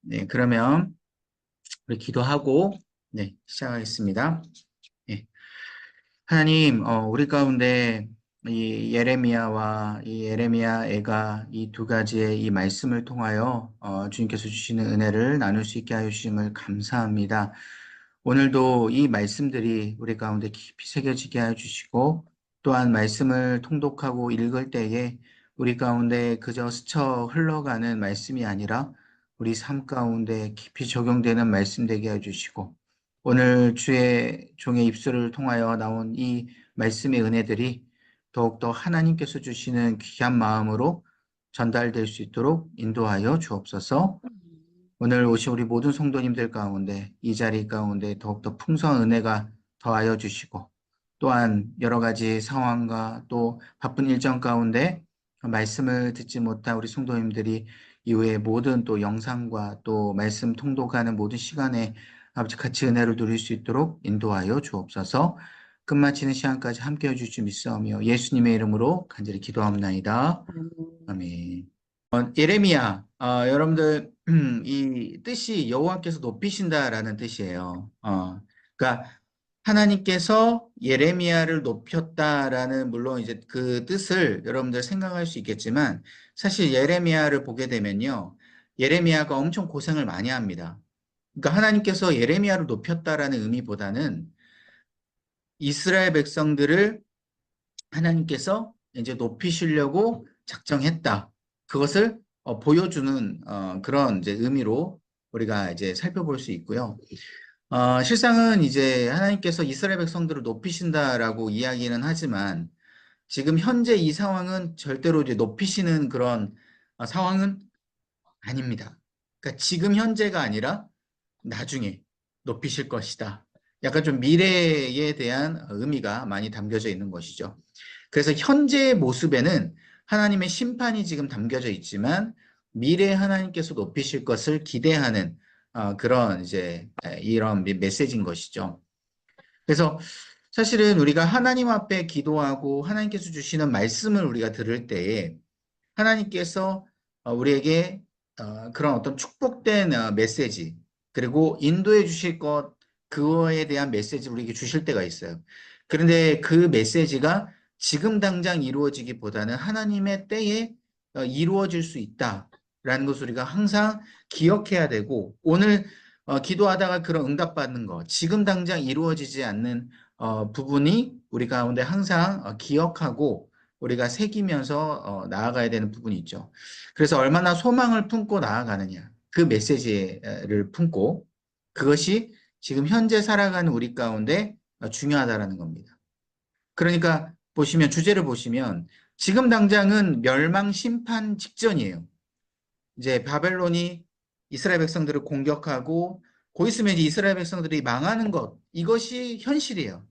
네, 그러면 우리 기도하고 시작하겠습니다. 예. 하나님, 우리 가운데 이 예레미야와 이 예레미야 애가 이 두 가지의 이 말씀을 통하여 주님께서 주시는 은혜를 나눌 수 있게 하여 주심을 감사합니다. 오늘도 이 말씀들이 우리 가운데 깊이 새겨지게 하여 주시고 또한 말씀을 통독하고 읽을 때에 우리 가운데 그저 스쳐 흘러가는 말씀이 아니라 우리 삶 가운데 깊이 적용되는 말씀 되게 해주시고 오늘 주의 종의 입술을 통하여 나온 이 말씀의 은혜들이 더욱더 하나님께서 주시는 귀한 마음으로 전달될 수 있도록 인도하여 주옵소서. 오늘 오신 우리 모든 성도님들 가운데 이 자리 가운데 더욱더 풍성한 은혜가 더하여 주시고 또한 여러 가지 상황과 또 바쁜 일정 가운데 말씀을 듣지 못한 우리 성도님들이 이후에 모든 또 영상과 또 말씀 통독하는 모든 시간에 아버지 같이 은혜를 누릴 수 있도록 인도하여 주옵소서. 끝마치는 시간까지 함께해 주시 믿사오며 예수님의 이름으로 간절히 기도합나이다. 아멘. 예레미야, 여러분들 이 뜻이 여호와께서 높이신다라는 뜻이에요. 그러니까 하나님께서 예레미야를 높였다라는 물론 이제 그 뜻을 여러분들 생각할 수 있겠지만 사실 예레미야를 보게 되면요, 예레미야가 엄청 고생을 많이 합니다. 그러니까 하나님께서 예레미야를 높였다라는 의미보다는 이스라엘 백성들을 하나님께서 이제 높이시려고 작정했다. 그것을 보여주는 그런 이제 의미로 우리가 이제 살펴볼 수 있고요. 실상은 이제 하나님께서 이스라엘 백성들을 높이신다라고 이야기는 하지만 지금 현재 이 상황은 절대로 이제 높이시는 그런 상황은 아닙니다. 그러니까 지금 현재가 아니라 나중에 높이실 것이다. 약간 좀 미래에 대한 의미가 많이 담겨져 있는 것이죠. 그래서 현재의 모습에는 하나님의 심판이 지금 담겨져 있지만 미래에 하나님께서 높이실 것을 기대하는 그런 이제 이런 메시지인 것이죠. 그래서 사실은 우리가 하나님 앞에 기도하고 하나님께서 주시는 말씀을 우리가 들을 때에 하나님께서 우리에게 그런 어떤 축복된 메시지 그리고 인도해 주실 것 그거에 대한 메시지를 우리에게 주실 때가 있어요. 그런데 그 메시지가 지금 당장 이루어지기보다는 하나님의 때에 이루어질 수 있다라는 것을 우리가 항상 기억해야 되고 오늘 기도하다가 그런 응답받는 거 지금 당장 이루어지지 않는 부분이 우리 가운데 항상 기억하고 우리가 새기면서 나아가야 되는 부분이 있죠. 그래서 얼마나 소망을 품고 나아가느냐. 그 메시지를 품고 그것이 지금 현재 살아가는 우리 가운데 중요하다라는 겁니다. 그러니까 보시면 주제를 보시면 지금 당장은 멸망 심판 직전이에요. 이제 바벨론이 이스라엘 백성들을 공격하고 곧 있으면 이제 이스라엘 백성들이 망하는 것 이것이 현실이에요.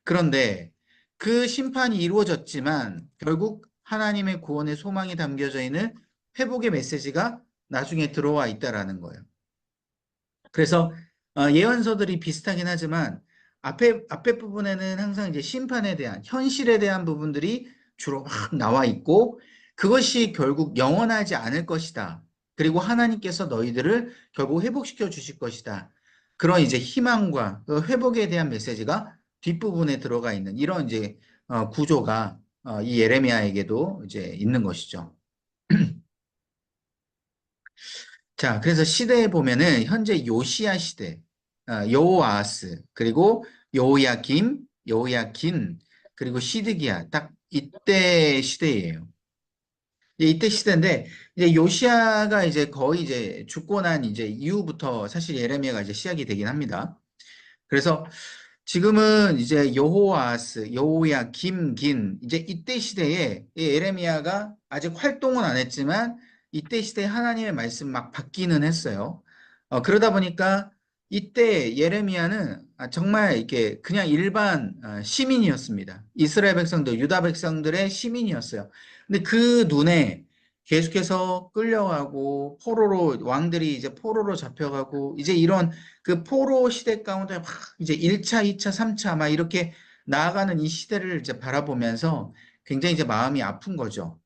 그런데 그 심판이 이루어졌지만 결국 하나님의 구원의 소망이 담겨져 있는 회복의 메시지가 나중에 들어와 있다라는 거예요. 그래서 예언서들이 비슷하긴 하지만 앞에 부분에는 항상 이제 심판에 대한 현실에 대한 부분들이 주로 막 나와 있고 그것이 결국 영원하지 않을 것이다. 그리고 하나님께서 너희들을 결국 회복시켜 주실 것이다. 그런 이제 희망과 그 회복에 대한 메시지가 뒷부분에 들어가 있는 이런 이제 구조가 이 예레미야에게도 이제 있는 것이죠. 자, 그래서 시대에 보면은 현재 요시야 시대, 여호아스, 그리고 여호야김, 여호야긴, 그리고 시드기야 딱 이때 시대예요. 이때 시대인데 이제 요시야가 이제 거의 이제 죽고 난 이제 이후부터 사실 예레미야가 이제 시작이 되긴 합니다. 그래서 지금은 이제 여호아스, 여호야김, 긴 이제 이때 시대에 이 예레미야가 아직 활동은 안 했지만 이때 시대에 하나님의 말씀 막 받기는 했어요. 그러다 보니까 이때 예레미야는 정말 이렇게 그냥 일반 시민이었습니다. 이스라엘 백성들, 유다 백성들의 시민이었어요. 근데 그 눈에 계속해서 끌려가고 포로로 왕들이 이제 포로로 잡혀가고 이제 이런 그 포로 시대 가운데 막 이제 1차, 2차, 3차 막 이렇게 나아가는 이 시대를 이제 바라보면서 굉장히 이제 마음이 아픈 거죠.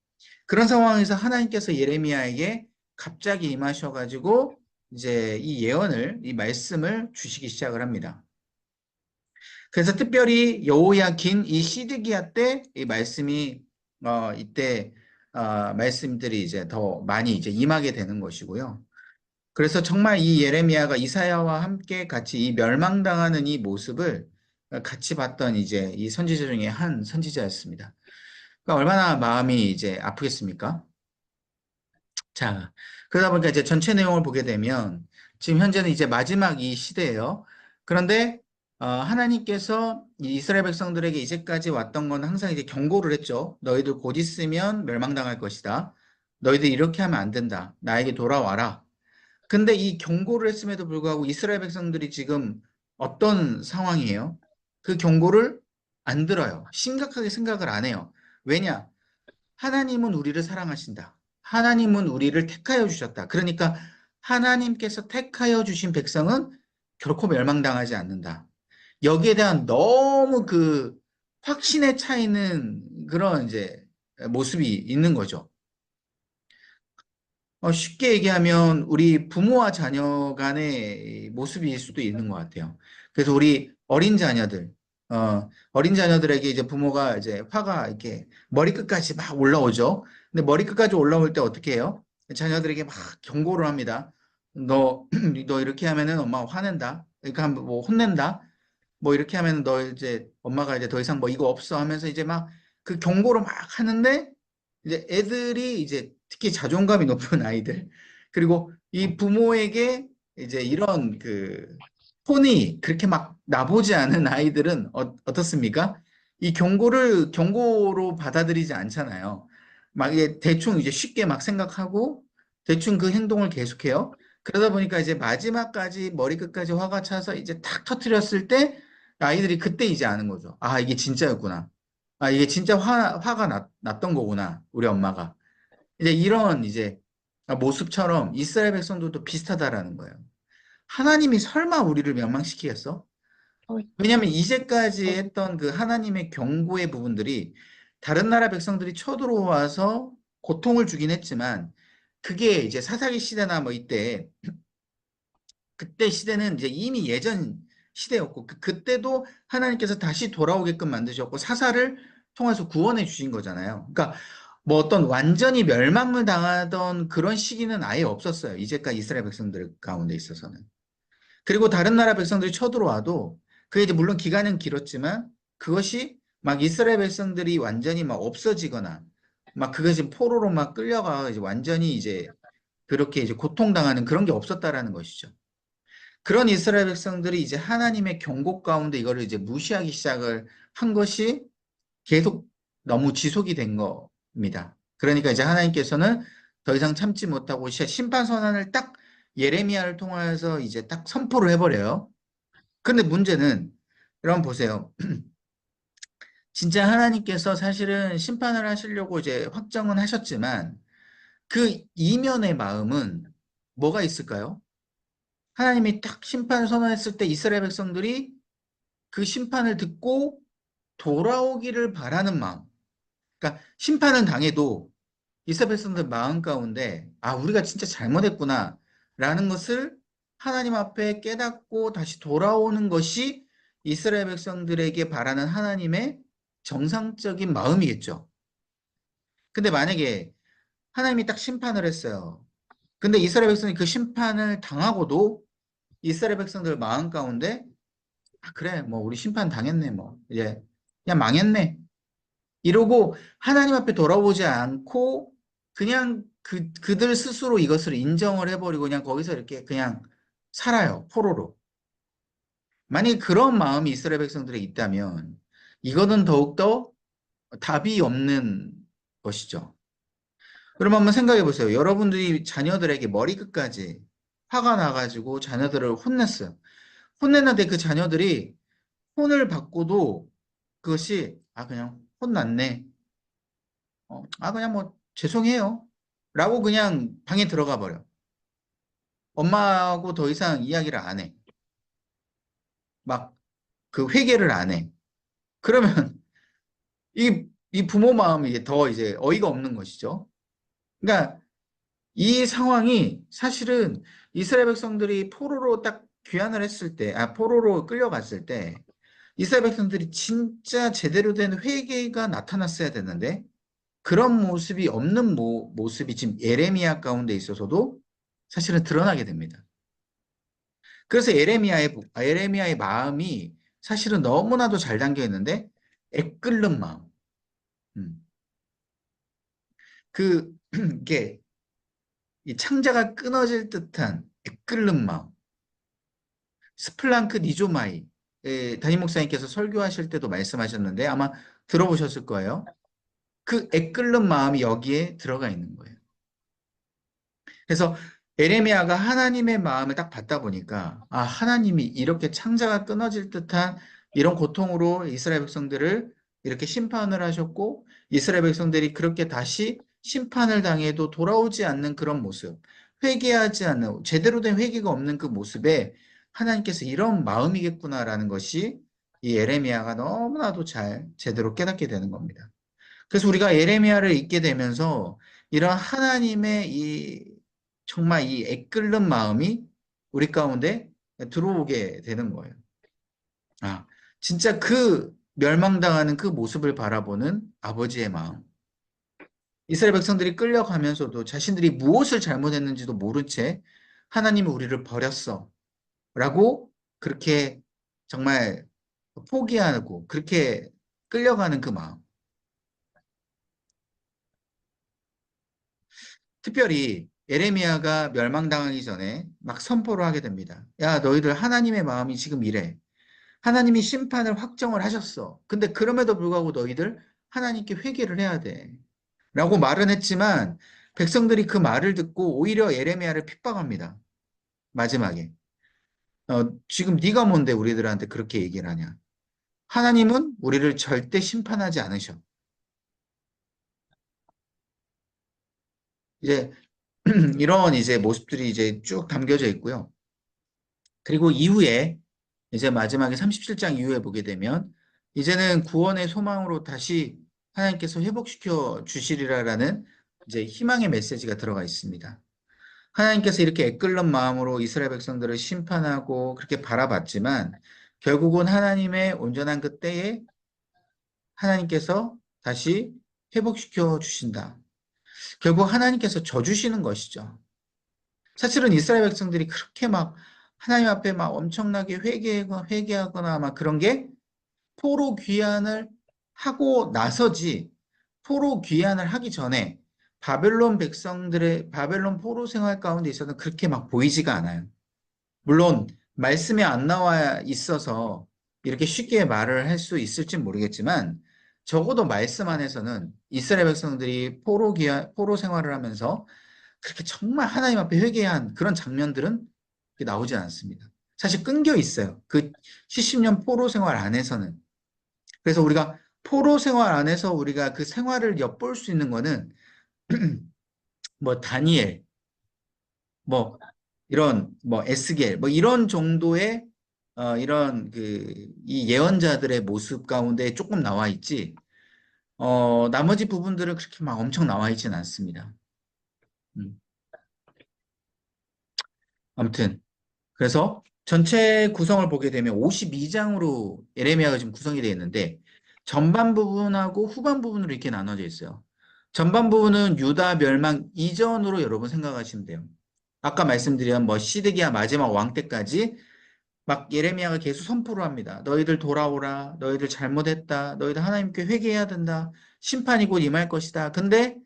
그런 상황에서 하나님께서 예레미야에게 갑자기 임하셔가지고 이제 이 예언을, 이 말씀을 주시기 시작을 합니다. 그래서 특별히 여호야긴 이 시드기야 때 이 말씀이 이때 말씀들이 이제 더 많이 이제 임하게 되는 것이고요. 그래서 정말 이 예레미야가 이사야와 함께 같이 이 멸망당하는 이 모습을 같이 봤던 이제 이 선지자 중에 한 선지자였습니다. 그러니까 얼마나 마음이 이제 아프겠습니까? 자, 그러다 보니까 이제 전체 내용을 보게 되면 지금 현재는 이제 마지막 이 시대예요. 그런데 하나님께서 이 이스라엘 백성들에게 이제까지 왔던 건 항상 이제 경고를 했죠. 너희들 곧 있으면 멸망당할 것이다. 너희들 이렇게 하면 안 된다. 나에게 돌아와라. 근데 이 경고를 했음에도 불구하고 이스라엘 백성들이 지금 어떤 상황이에요? 그 경고를 안 들어요. 심각하게 생각을 안 해요. 왜냐? 하나님은 우리를 사랑하신다. 하나님은 우리를 택하여 주셨다. 그러니까 하나님께서 택하여 주신 백성은 결코 멸망당하지 않는다. 여기에 대한 너무 그 확신에 차이는 그런 이제 모습이 있는 거죠. 쉽게 얘기하면 우리 부모와 자녀 간의 모습일 수도 있는 것 같아요. 그래서 우리 어린 자녀들, 어린 자녀들에게 이제 부모가 이제 화가 이렇게 머리끝까지 막 올라오죠. 근데 머리끝까지 올라올 때 어떻게 해요? 자녀들에게 막 경고를 합니다. 너, 너 이렇게 하면은 엄마 화낸다. 그러니까 뭐 혼낸다. 뭐 이렇게 하면 너 이제 엄마가 이제 더 이상 뭐 이거 없어 하면서 이제 막 그 경고를 막 하는데 이제 애들이 이제 특히 자존감이 높은 아이들 그리고 이 부모에게 이제 이런 그 톤이 그렇게 막 나보지 않은 아이들은 어떻습니까? 이 경고를 경고로 받아들이지 않잖아요. 막 이게 대충 이제 쉽게 막 생각하고 대충 그 행동을 계속해요. 그러다 보니까 이제 마지막까지 머리끝까지 화가 차서 이제 탁 터트렸을 때 아이들이 그때 이제 아는 거죠. 아, 이게 진짜였구나. 아, 이게 진짜 화가 났던 거구나. 우리 엄마가. 이제 이런 이제 모습처럼 이스라엘 백성들도 비슷하다라는 거예요. 하나님이 설마 우리를 멸망시키겠어? 왜냐하면 이제까지 했던 그 하나님의 경고의 부분들이 다른 나라 백성들이 쳐들어와서 고통을 주긴 했지만 그게 이제 사사기 시대나 뭐 이때 그때 시대는 이제 이미 예전 시대였고 그때도 하나님께서 다시 돌아오게끔 만드셨고 사사를 통해서 구원해 주신 거잖아요. 그러니까 뭐 어떤 완전히 멸망을 당하던 그런 시기는 아예 없었어요. 이제까지 이스라엘 백성들 가운데 있어서는. 그리고 다른 나라 백성들이 쳐들어와도 그게 이제 물론 기간은 길었지만 그것이 막 이스라엘 백성들이 완전히 막 없어지거나 막 그것이 포로로 막 끌려가 이제 완전히 이제 그렇게 이제 고통당하는 그런 게 없었다라는 것이죠. 그런 이스라엘 백성들이 이제 하나님의 경고 가운데 이거를 이제 무시하기 시작을 한 것이 계속 너무 지속이 된 겁니다. 그러니까 이제 하나님께서는 더 이상 참지 못하고 심판 선언을 딱 예레미야를 통해서 이제 딱 선포를 해버려요. 근데 문제는 여러분 보세요. 진짜 하나님께서 사실은 심판을 하시려고 이제 확정은 하셨지만 그 이면의 마음은 뭐가 있을까요? 하나님이 딱 심판을 선언했을 때 이스라엘 백성들이 그 심판을 듣고 돌아오기를 바라는 마음. 그러니까 심판은 당해도 이스라엘 백성들 마음 가운데 아, 우리가 진짜 잘못했구나 라는 것을 하나님 앞에 깨닫고 다시 돌아오는 것이 이스라엘 백성들에게 바라는 하나님의 정상적인 마음이겠죠. 근데 만약에 하나님이 딱 심판을 했어요. 근데 이스라엘 백성이 그 심판을 당하고도 이스라엘 백성들 마음 가운데 아, 그래, 뭐, 우리 심판 당했네, 뭐. 이제, 그냥 망했네. 이러고 하나님 앞에 돌아오지 않고 그냥 그들 스스로 이것을 인정을 해버리고 그냥 거기서 이렇게 그냥 살아요. 포로로. 만약에 그런 마음이 이스라엘 백성들에 있다면 이거는 더욱더 답이 없는 것이죠. 그럼 한번 생각해 보세요. 여러분들이 자녀들에게 머리끝까지 화가 나가지고 자녀들을 혼냈어요. 혼냈는데 그 자녀들이 혼을 받고도 그것이 아 그냥 혼났네. 아 그냥 뭐 죄송해요. 라고 그냥 방에 들어가 버려. 엄마하고 더 이상 이야기를 안 해. 막 그 회개를 안 해. 그러면 이 부모 마음이 이제 더 이제 어이가 없는 것이죠. 그러니까 이 상황이 사실은 이스라엘 백성들이 포로로 딱 귀환을 했을 때, 포로로 끌려갔을 때, 이스라엘 백성들이 진짜 제대로 된 회개가 나타났어야 되는데, 그런 모습이 없는 모습이 지금 예레미야 가운데 있어서도 사실은 드러나게 됩니다. 그래서 예레미야의 마음이 사실은 너무나도 잘 담겨 있는데, 애끓는 마음. 음. 이게 이 창자가 끊어질 듯한 애끓는 마음. 스플랑크 니조마이 담임 목사님께서 설교하실 때도 말씀하셨는데 아마 들어보셨을 거예요. 그 애끓는 마음이 여기에 들어가 있는 거예요. 그래서 에레미야가 하나님의 마음을 딱 받다 보니까 하나님이 이렇게 창자가 끊어질 듯한 이런 고통으로 이스라엘 백성들을 이렇게 심판을 하셨고 이스라엘 백성들이 그렇게 다시 심판을 당해도 돌아오지 않는 그런 모습, 회개하지 않는 제대로 된 회개가 없는 그 모습에 하나님께서 이런 마음이겠구나라는 것이 이 에레미야가 너무나도 잘 제대로 깨닫게 되는 겁니다. 그래서 우리가 예레미야를 읽게 되면서 이런 하나님의 정말 이 애끓는 마음이 우리 가운데 들어오게 되는 거예요. 아, 진짜 그 멸망당하는 그 모습을 바라보는 아버지의 마음. 이스라엘 백성들이 끌려가면서도 자신들이 무엇을 잘못했는지도 모른 채 하나님이 우리를 버렸어. 라고 그렇게 정말 포기하고 그렇게 끌려가는 그 마음. 특별히 에레미야가 멸망당하기 전에 막 선포를 하게 됩니다. 야, 너희들 하나님의 마음이 지금 이래. 하나님이 심판을 확정을 하셨어. 근데 그럼에도 불구하고 너희들 하나님께 회개를 해야 돼. 라고 말은 했지만 백성들이 그 말을 듣고 오히려 에레미야를 핍박합니다. 마지막에. 지금 네가 뭔데 우리들한테 그렇게 얘기를 하냐. 하나님은 우리를 절대 심판하지 않으셔. 이제 이런 이제 모습들이 이제 쭉 담겨져 있고요. 그리고 이후에 이제 마지막에 37장 이후에 보게 되면 이제는 구원의 소망으로 다시 하나님께서 회복시켜 주시리라라는 이제 희망의 메시지가 들어가 있습니다. 하나님께서 이렇게 애끓는 마음으로 이스라엘 백성들을 심판하고 그렇게 바라봤지만 결국은 하나님의 온전한 그 때에 하나님께서 다시 회복시켜 주신다. 결국 하나님께서 져주시는 것이죠. 사실은 이스라엘 백성들이 그렇게 막 하나님 앞에 막 엄청나게 회개하거나 막 그런 게 포로 귀환을 하고 나서지 포로 귀환을 하기 전에 바벨론 포로 생활 가운데 있어서는 그렇게 막 보이지가 않아요. 물론 말씀에 안 나와 있어서 이렇게 쉽게 말을 할 수 있을지 모르겠지만 적어도 말씀 안에서는 이스라엘 백성들이 포로 생활을 하면서 그렇게 정말 하나님 앞에 회개한 그런 장면들은 나오지 않습니다. 사실 끊겨 있어요. 그 70년 포로 생활 안에서는. 그래서 우리가 포로 생활 안에서 우리가 그 생활을 엿볼 수 있는 거는 뭐 다니엘, 뭐 이런 뭐 에스겔, 뭐 이런 정도의 이런 이 예언자들의 모습 가운데 조금 나와 있지. 나머지 부분들은 그렇게 막 엄청 나와 있지는 않습니다. 음. 아무튼 그래서 전체 구성을 보게 되면 52장으로 예레미야가 지금 구성이 되어 있는데 전반 부분하고 후반 부분으로 이렇게 나눠져 있어요. 전반 부분은 유다 멸망 이전으로 여러분 생각하시면 돼요. 아까 말씀드린 뭐 시드기야 마지막 왕 때까지 막 예레미야가 계속 선포를 합니다. 너희들 돌아오라. 너희들 잘못했다. 너희들 하나님께 회개해야 된다. 심판이 곧 임할 것이다. 근데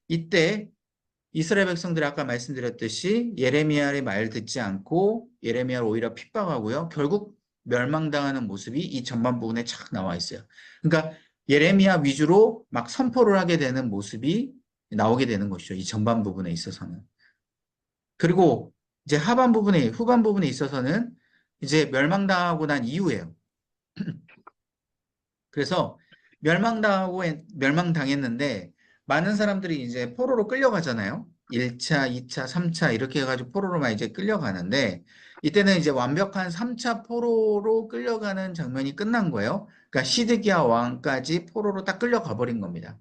이때 이스라엘 백성들이 아까 말씀드렸듯이 예레미야의 말 듣지 않고 예레미야를 오히려 핍박하고요. 결국 멸망당하는 모습이 이 전반 부분에 착 나와 있어요. 그러니까 예레미야 위주로 막 선포를 하게 되는 모습이 나오게 되는 것이죠. 이 전반 부분에 있어서는. 그리고 이제 후반 부분에 있어서는 이제 멸망당하고 난 이후에요. 그래서 멸망당했는데 많은 사람들이 이제 포로로 끌려가잖아요. 1차, 2차, 3차 이렇게 해가지고 포로로만 이제 끌려가는데 이때는 이제 완벽한 3차 포로로 끌려가는 장면이 끝난 거예요. 그러니까 시드기야 왕까지 포로로 딱 끌려가 버린 겁니다.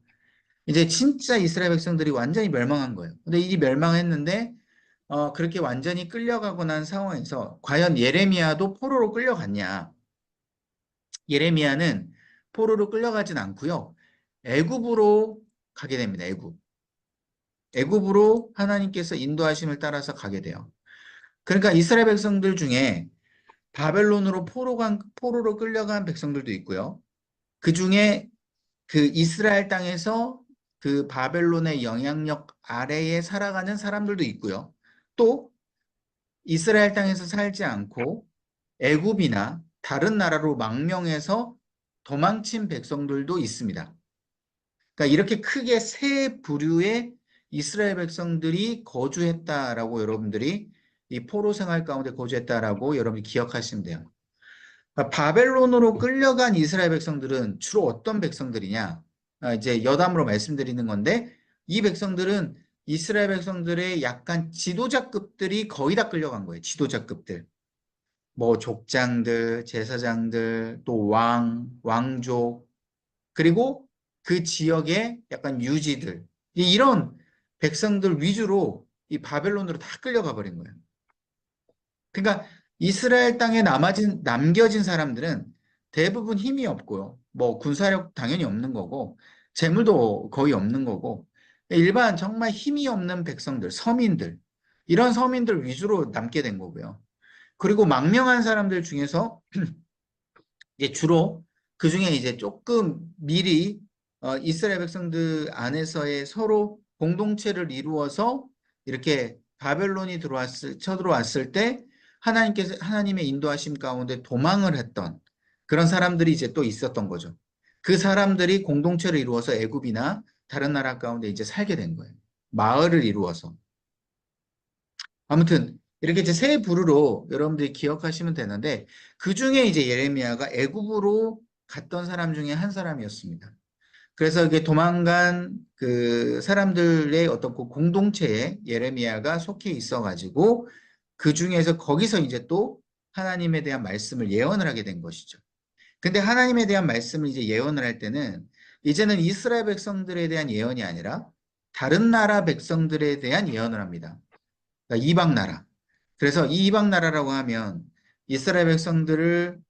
이제 진짜 이스라엘 백성들이 완전히 멸망한 거예요. 근데 이 멸망했는데 그렇게 완전히 끌려가고 난 상황에서 과연 예레미야도 포로로 끌려갔냐? 예레미야는 포로로 끌려가진 않고요. 애굽으로 가게 됩니다. 애굽. 애굽으로 하나님께서 인도하심을 따라서 가게 돼요. 그러니까 이스라엘 백성들 중에 바벨론으로 포로로 끌려간 백성들도 있고요. 그 중에 그 이스라엘 땅에서 그 바벨론의 영향력 아래에 살아가는 사람들도 있고요. 또 이스라엘 땅에서 살지 않고 애굽이나 다른 나라로 망명해서 도망친 백성들도 있습니다. 그러니까 이렇게 크게 세 부류의 이스라엘 백성들이 거주했다라고 여러분들이 이 포로 생활 가운데 거주했다라고 여러분이 기억하시면 돼요. 그러니까 바벨론으로 끌려간 이스라엘 백성들은 주로 어떤 백성들이냐? 이제 여담으로 말씀드리는 건데 이 백성들은 이스라엘 백성들의 약간 지도자급들이 거의 다 끌려간 거예요. 지도자급들. 뭐 족장들, 제사장들, 또 왕족, 그리고 그 지역의 약간 유지들. 이런 백성들 위주로 이 바벨론으로 다 끌려가 버린 거예요. 그러니까 이스라엘 땅에 남겨진 사람들은 대부분 힘이 없고요. 뭐 군사력 당연히 없는 거고, 재물도 거의 없는 거고, 일반 정말 힘이 없는 백성들, 서민들, 이런 서민들 위주로 남게 된 거고요. 그리고 망명한 사람들 중에서 이제 주로 그 중에 이제 조금 미리 이스라엘 백성들 안에서의 서로 공동체를 이루어서 이렇게 바벨론이 쳐들어왔을 때 하나님의 인도하심 가운데 도망을 했던 그런 사람들이 이제 또 있었던 거죠. 그 사람들이 공동체를 이루어서 애굽이나 다른 나라 가운데 이제 살게 된 거예요. 마을을 이루어서. 아무튼 이렇게 이제 세 부류로 여러분들이 기억하시면 되는데 그 중에 이제 예레미야가 애굽으로 갔던 사람 중에 한 사람이었습니다. 그래서 이게 도망간 그 사람들의 어떤 그 공동체에 예레미야가 속해 있어가지고 그 중에서 거기서 이제 또 하나님에 대한 말씀을 예언을 하게 된 것이죠. 근데 하나님에 대한 말씀을 이제 예언을 할 때는 이제는 이스라엘 백성들에 대한 예언이 아니라 다른 나라 백성들에 대한 예언을 합니다. 그러니까 이방 나라. 그래서 이 이방 나라라고 하면 이스라엘 백성들을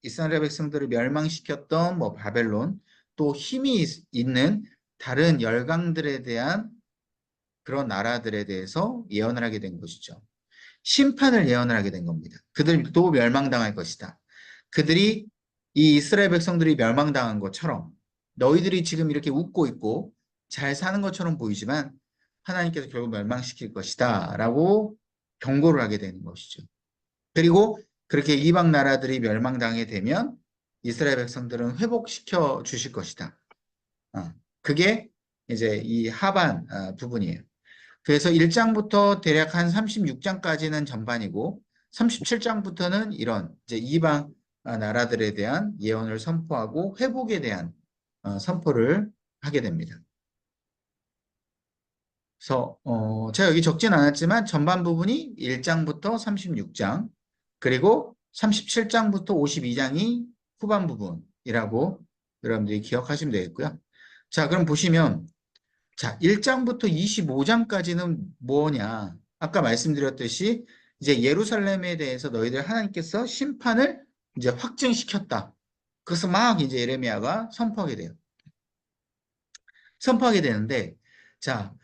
이스라엘 백성들을 멸망시켰던 뭐 바벨론, 또 힘이 있는 다른 열강들에 대한 그런 나라들에 대해서 예언을 하게 된 것이죠. 심판을 예언을 하게 된 겁니다. 그들도 멸망당할 것이다. 그들이 이 이스라엘 백성들이 멸망당한 것처럼 너희들이 지금 이렇게 웃고 있고 잘 사는 것처럼 보이지만 하나님께서 결국 멸망시킬 것이다 라고 경고를 하게 되는 것이죠. 그리고 그렇게 이방 나라들이 멸망당하게 되면 이스라엘 백성들은 회복시켜 주실 것이다. 그게 이제 이 하반 부분이에요. 그래서 1장부터 대략 한 36장까지는 전반이고 37장부터는 이런 이제 이방 나라들에 대한 예언을 선포하고 회복에 대한 선포를 하게 됩니다. 그래서 제가 여기 적진 않았지만 전반 부분이 1장부터 36장 그리고 37장부터 52장이 후반 부분이라고 여러분들이 기억하시면 되겠고요. 자, 그럼 보시면 자, 1장부터 25장까지는 뭐냐? 아까 말씀드렸듯이 이제 예루살렘에 대해서 너희들 하나님께서 심판을 이제 확증시켰다. 그래서 막 이제 예레미야가 선포하게 돼요. 선포하게 되는데 자,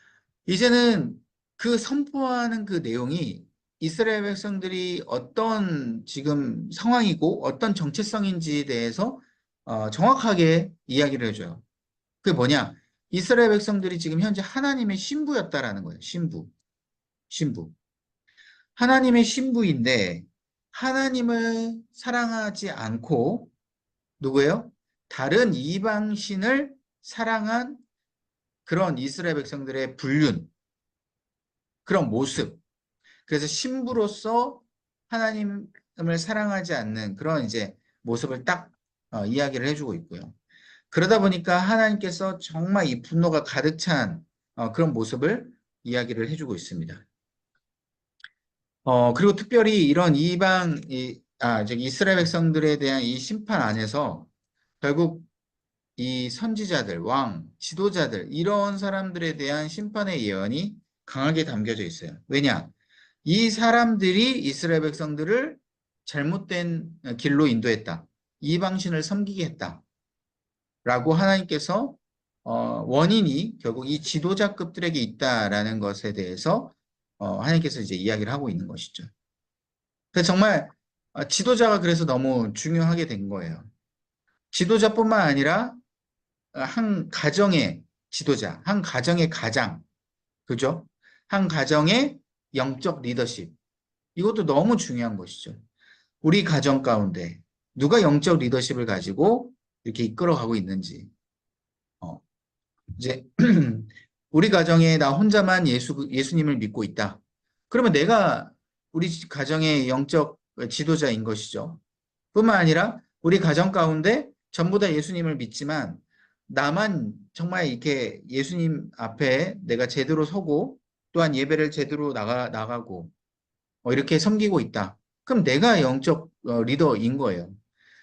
이제는 그 선포하는 그 내용이 이스라엘 백성들이 어떤 지금 상황이고 어떤 정체성인지에 대해서 정확하게 이야기를 해줘요. 그게 뭐냐? 이스라엘 백성들이 지금 현재 하나님의 신부였다라는 거예요. 신부. 하나님의 신부인데 하나님을 사랑하지 않고 누구예요? 다른 이방신을 사랑한 그런 이스라엘 백성들의 불륜, 그런 모습. 그래서 신부로서 하나님을 사랑하지 않는 그런 이제 모습을 딱 이야기를 해주고 있고요. 그러다 보니까 하나님께서 정말 이 분노가 가득 찬 그런 모습을 이야기를 해주고 있습니다. 그리고 특별히 이런 저기 이스라엘 백성들에 대한 이 심판 안에서 결국 이 선지자들, 왕, 지도자들 이런 사람들에 대한 심판의 예언이 강하게 담겨져 있어요. 왜냐? 이 사람들이 이스라엘 백성들을 잘못된 길로 인도했다. 이방신을 섬기게 했다. 라고 하나님께서 원인이 결국 이 지도자급들에게 있다라는 것에 대해서 하나님께서 이제 이야기를 하고 있는 것이죠. 그래서 정말 지도자가 그래서 너무 중요하게 된 거예요. 지도자뿐만 아니라 한 가정의 지도자, 한 가정의 가장, 그죠? 한 가정의 영적 리더십. 이것도 너무 중요한 것이죠. 우리 가정 가운데 누가 영적 리더십을 가지고 이렇게 이끌어가고 있는지. 이제 우리 가정에 나 혼자만 예수님을 믿고 있다. 그러면 내가 우리 가정의 영적 지도자인 것이죠. 뿐만 아니라 우리 가정 가운데 전부 다 예수님을 믿지만 나만 정말 이렇게 예수님 앞에 내가 제대로 서고 또한 예배를 제대로 나가고 이렇게 섬기고 있다. 그럼 내가 영적 리더인 거예요.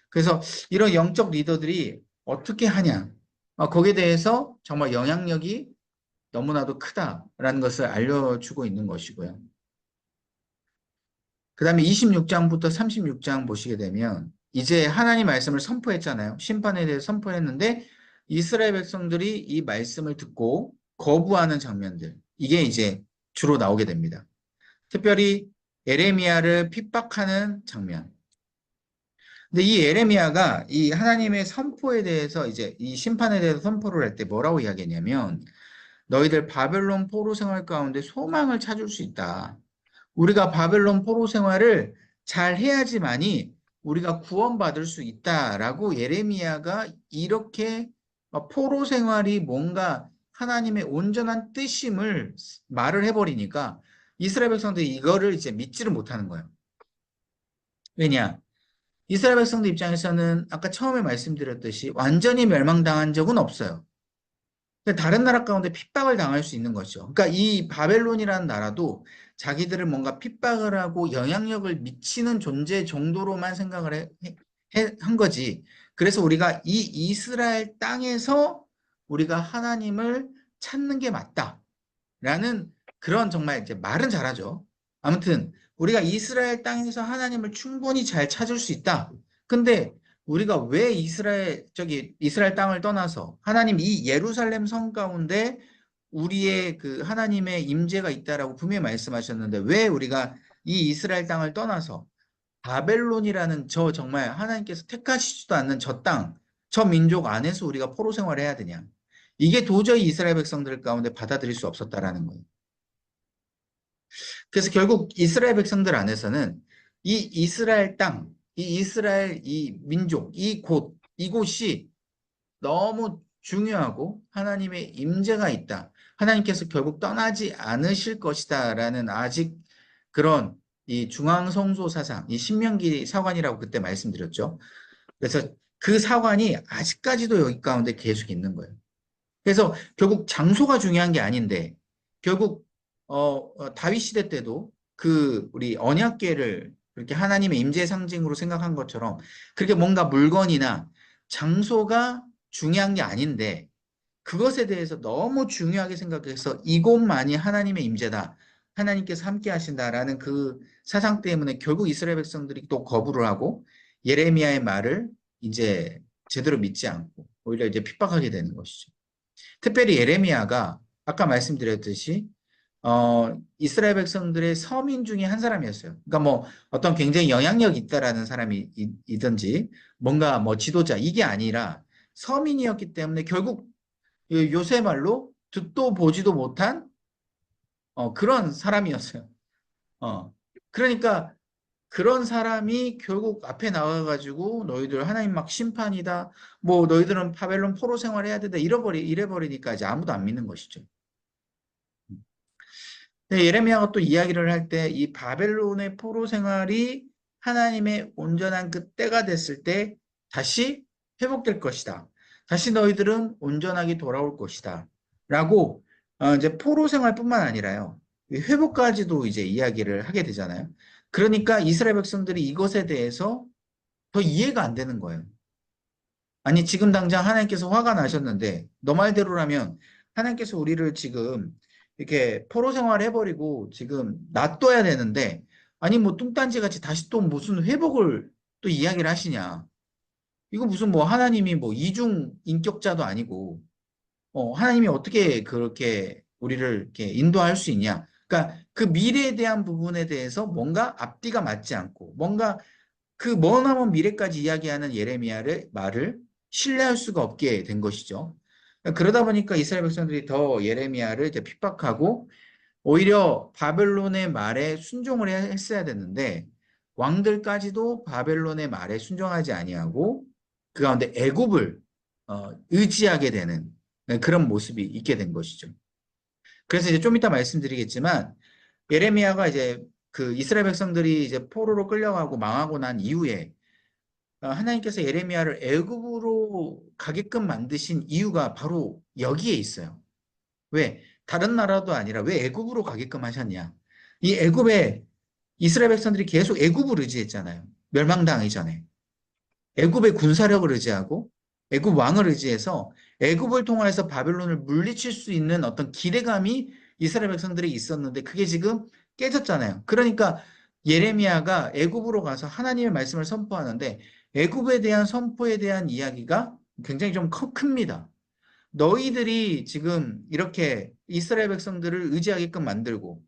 그래서 이런 영적 리더들이 어떻게 하냐. 거기에 대해서 정말 영향력이 너무나도 크다라는 것을 알려주고 있는 것이고요. 그 다음에 26장부터 36장 보시게 되면 이제 하나님 말씀을 선포했잖아요. 심판에 대해 선포했는데 이스라엘 백성들이 이 말씀을 듣고 거부하는 장면들. 이게 이제 주로 나오게 됩니다. 특별히 에레미야를 핍박하는 장면. 근데 이 에레미야가 이 하나님의 선포에 대해서 이제 이 심판에 대해서 선포를 할 때 뭐라고 이야기했냐면 너희들 바벨론 포로 생활 가운데 소망을 찾을 수 있다. 우리가 바벨론 포로 생활을 잘 해야지만이 우리가 구원받을 수 있다라고 예레미야가 이렇게 포로 생활이 뭔가 하나님의 온전한 뜻임을 말을 해버리니까 이스라엘 백성들이 이거를 이제 믿지를 못하는 거예요. 왜냐? 이스라엘 백성들 입장에서는 아까 처음에 말씀드렸듯이 완전히 멸망당한 적은 없어요. 다른 나라 가운데 핍박을 당할 수 있는 거죠. 그러니까 이 바벨론이라는 나라도 자기들을 뭔가 핍박을 하고 영향력을 미치는 존재 정도로만 생각을 한 거지. 그래서 우리가 이 이스라엘 땅에서 우리가 하나님을 찾는 게 맞다라는 그런 정말 이제 말은 잘하죠. 아무튼 우리가 이스라엘 땅에서 하나님을 충분히 잘 찾을 수 있다. 근데 우리가 왜 이스라엘 땅을 떠나서 하나님 이 예루살렘 성 가운데 우리의 그 하나님의 임재가 있다라고 분명히 말씀하셨는데 왜 우리가 이 이스라엘 땅을 떠나서 바벨론이라는 저 정말 하나님께서 택하시지도 않는 저 땅, 저 민족 안에서 우리가 포로 생활을 해야 되냐? 이게 도저히 이스라엘 백성들 가운데 받아들일 수 없었다라는 거예요. 그래서 결국 이스라엘 백성들 안에서는 이 이스라엘 땅, 이 이스라엘 이 민족, 이곳이 너무 중요하고 하나님의 임재가 있다. 하나님께서 결국 떠나지 않으실 것이다라는 아직 그런 이 중앙성소 사상, 이 신명기 사관이라고 그때 말씀드렸죠. 그래서 그 사관이 아직까지도 여기 가운데 계속 있는 거예요. 그래서 결국 장소가 중요한 게 아닌데 결국 다윗 시대 때도 그 우리 언약궤를 그렇게 하나님의 임재 상징으로 생각한 것처럼 그렇게 뭔가 물건이나 장소가 중요한 게 아닌데 그것에 대해서 너무 중요하게 생각해서 이곳만이 하나님의 임재다. 하나님께서 함께 하신다라는 그 사상 때문에 결국 이스라엘 백성들이 또 거부를 하고 예레미야의 말을 이제 제대로 믿지 않고 오히려 이제 핍박하게 되는 것이죠. 특별히 예레미야가 아까 말씀드렸듯이 이스라엘 백성들의 서민 중에 한 사람이었어요. 그러니까 뭐 어떤 굉장히 영향력 있다라는 사람이든지 뭔가 뭐 지도자 이게 아니라 서민이었기 때문에 결국 요새 말로 듣도 보지도 못한 그런 사람이었어요. 그러니까 그런 사람이 결국 앞에 나와가지고 너희들 하나님 막 심판이다. 뭐 너희들은 바벨론 포로 생활해야 된다. 이래버리니까 이제 아무도 안 믿는 것이죠. 예레미야가 또 이야기를 할 때 이 바벨론의 포로 생활이 하나님의 온전한 그 때가 됐을 때 다시 회복될 것이다. 다시 너희들은 온전하게 돌아올 것이다. 라고 이제 포로 생활뿐만 아니라요. 회복까지도 이제 이야기를 하게 되잖아요. 그러니까 이스라엘 백성들이 이것에 대해서 더 이해가 안 되는 거예요. 아니, 지금 당장 하나님께서 화가 나셨는데, 너 말대로라면 하나님께서 우리를 지금 이렇게 포로 생활 해버리고 지금 놔둬야 되는데, 아니, 뭐 뚱딴지 같이 다시 또 무슨 회복을 또 이야기를 하시냐. 이거 무슨 뭐 하나님이 뭐 이중 인격자도 아니고, 하나님이 어떻게 그렇게 우리를 이렇게 인도할 수 있냐. 그러니까 그 미래에 대한 부분에 대해서 뭔가 앞뒤가 맞지 않고, 뭔가 그 머나먼 미래까지 이야기하는 예레미야의 말을 신뢰할 수가 없게 된 것이죠. 그러다 보니까 이스라엘 백성들이 더 예레미야를 이제 핍박하고 오히려 바벨론의 말에 순종을 했어야 됐는데 왕들까지도 바벨론의 말에 순종하지 아니하고 그 가운데 애굽을 의지하게 되는 그런 모습이 있게 된 것이죠. 그래서 이제 좀 이따 말씀드리겠지만 예레미야가 이제 그 이스라엘 백성들이 이제 포로로 끌려가고 망하고 난 이후에 하나님께서 예레미야를 애굽으로 가게끔 만드신 이유가 바로 여기에 있어요. 왜? 다른 나라도 아니라 왜 애굽으로 가게끔 하셨냐? 이 애굽에 이스라엘 백성들이 계속 애굽을 의지했잖아요. 멸망당하기 전에. 애굽의 군사력을 의지하고 애굽 왕을 의지해서 애굽을 통해서 바벨론을 물리칠 수 있는 어떤 기대감이 이스라엘 백성들이 있었는데 그게 지금 깨졌잖아요. 그러니까 예레미야가 애굽으로 가서 하나님의 말씀을 선포하는데 애굽에 대한 선포에 대한 이야기가 굉장히 좀 큽니다. 너희들이 지금 이렇게 이스라엘 백성들을 의지하게끔 만들고